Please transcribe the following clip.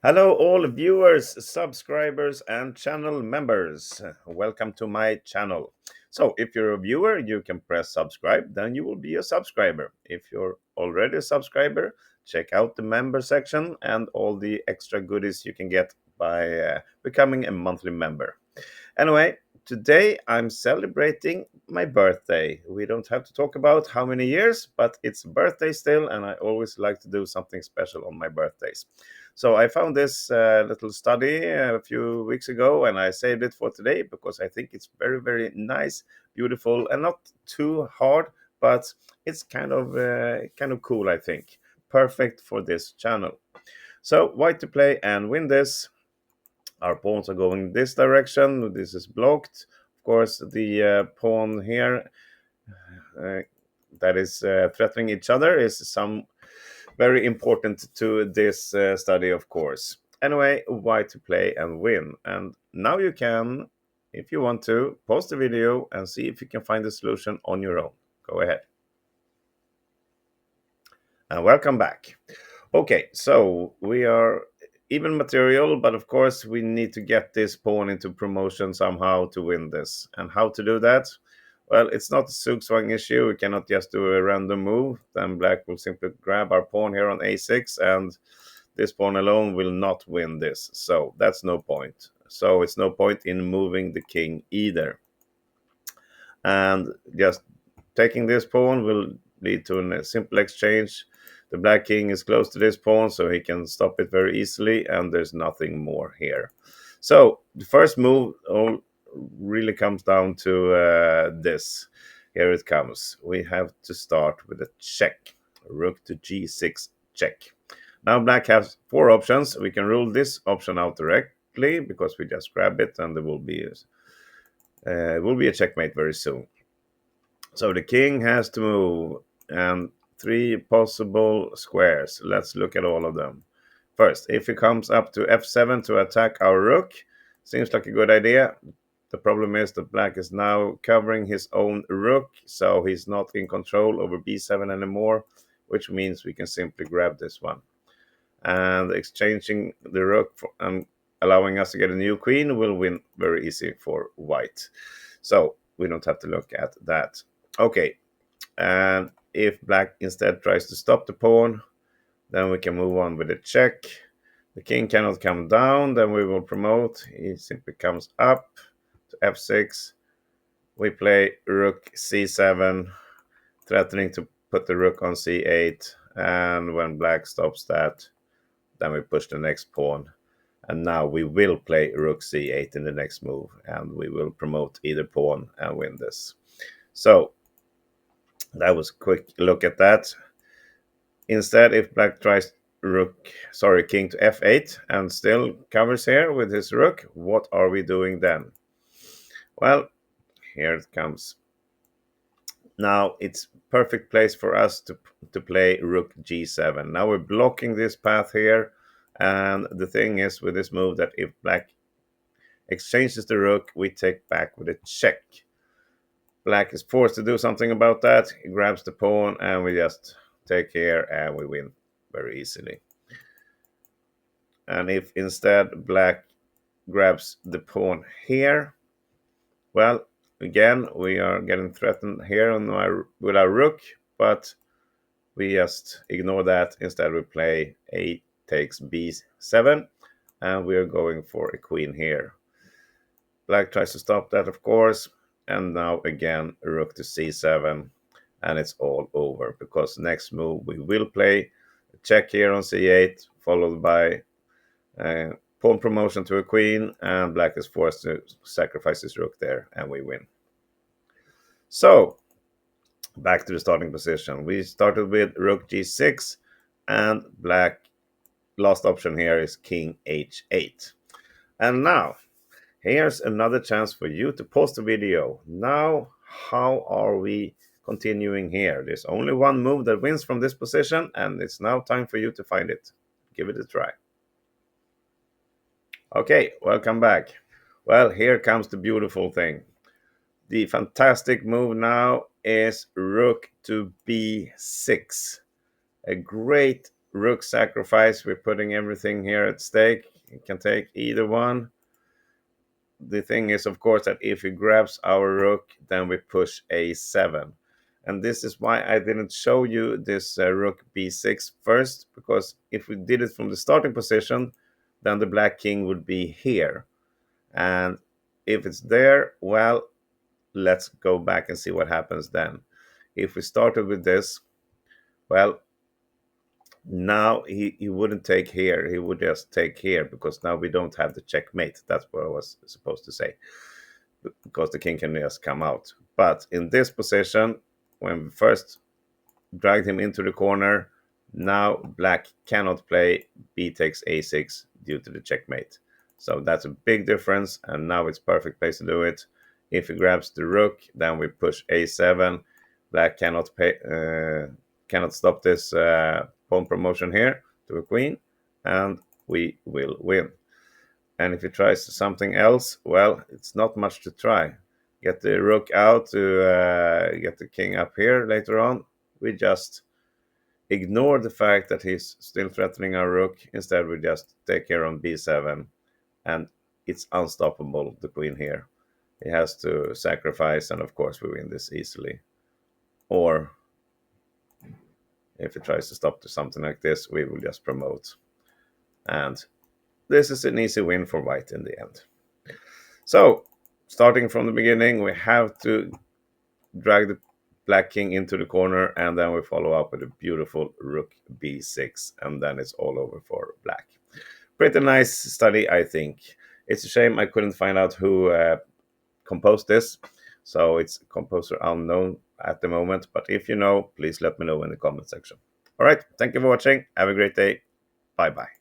Hello, all viewers, subscribers, and channel members. Welcome to my channel. So, if you're a viewer, you can press subscribe, then you will be a subscriber. If you're already a subscriber, check out the member section and all the extra goodies you can get by becoming a monthly member. Anyway, today I'm celebrating my birthday. We don't have to talk about how many years, but it's birthday still, and I always like to do something special on my birthdays. So I found this little study a few weeks ago, and I saved it for today because I think it's very, very nice, beautiful, and not too hard, but it's kind of cool. I think perfect for this channel. So white to play and win this. Our pawns are going this direction. This is blocked. Of course, the pawn here uh, that is threatening each other is some very important to this study, of course. Anyway, white to play and win. And now you can, if you want to, pause the video and see if you can find the solution on your own. Go ahead. And welcome back. Okay, so we are even material, but of course we need to get this pawn into promotion somehow to win this. And how to do that? Well, it's not a Zugzwang issue. We cannot just do a random move. Then black will simply grab our pawn here on a6, and this pawn alone will not win this. So that's no point. So it's no point in moving the king either. And just taking this pawn will lead to a simple exchange. The black king is close to this pawn, so he can stop it very easily, and there's nothing more here. So the first move really comes down to this. Here it comes. We have to start with a check. Rook to g6 check. Now black has four options. We can rule this option out directly because we just grab it, and there will be a checkmate very soon. So the king has to move, and three possible squares. Let's look at all of them. First, if he comes up to f7 to attack our rook, seems like a good idea. The problem is that black is now covering his own rook, so he's not in control over b7 anymore, which means we can simply grab this one. And exchanging the rook and allowing us to get a new queen will win very easy for white. So we don't have to look at that. Okay, and if black instead tries to stop the pawn, then we can move on with a check. The king cannot come down, then we will promote. He simply comes up to f6. We play rook c7, threatening to put the rook on c8. And when black stops that, then we push the next pawn. And now we will play rook c8 in the next move, and we will promote either pawn and win this. So that was a quick look at that. Instead, if black tries king to f8 and still covers here with his rook, what are we doing then? Well, here it comes. Now it's perfect place for us to play rook g7. Now we're blocking this path here, and the thing is with this move that if black exchanges the rook, we take back with a check. Black is forced to do something about that. He grabs the pawn, and we just take here, and we win very easily. And if instead black grabs the pawn here, well, again, we are getting threatened here with our rook, but we just ignore that. Instead, we play a takes b7, and we are going for a queen here. Black tries to stop that, of course, and now again rook to c7, and it's all over because next move we will play a check here on c8, followed by pawn promotion to a queen, and black is forced to sacrifice his rook there, and we win. So back to the starting position. We started with rook g6, and black last option here is king h8. And now here's another chance for you to pause the video. Now, how are we continuing here? There's only one move that wins from this position, and it's now time for you to find it. Give it a try. Okay, welcome back. Well, here comes the beautiful thing. The fantastic move now is rook to b6. A great rook sacrifice. We're putting everything here at stake. You can take either one. The thing is, of course, that if he grabs our rook, then we push a7. And this is why I didn't show you this rook b6 first, because if we did it from the starting position, then the black king would be here. And if it's there, well, let's go back and see what happens then. If we started with this, well, now he wouldn't take here. He would just take here, because now we don't have the checkmate. That's what I was supposed to say, because the king can just come out. But in this position, when we first dragged him into the corner, now black cannot play b takes a6 due to the checkmate. So that's a big difference, and now it's perfect place to do it. If he grabs the rook, then we push a7. Black cannot stop this pawn promotion here to a queen, and we will win. And if he tries something else, well, it's not much to try. Get the rook out to get the king up here later on. We just ignore the fact that he's still threatening our rook. Instead, we just take here on b7, and it's unstoppable, the queen here. He has to sacrifice, and of course we win this easily. Or if he tries to stop to something like this, we will just promote. And this is an easy win for white in the end. So, starting from the beginning, we have to drag the black king into the corner, and then we follow up with a beautiful rook b6, and then it's all over for black. Pretty nice study, I think. It's a shame I couldn't find out who composed this, so it's composer unknown at the moment, but if you know, please let me know in the comment section. All right, thank you for watching. Have a great day. Bye bye.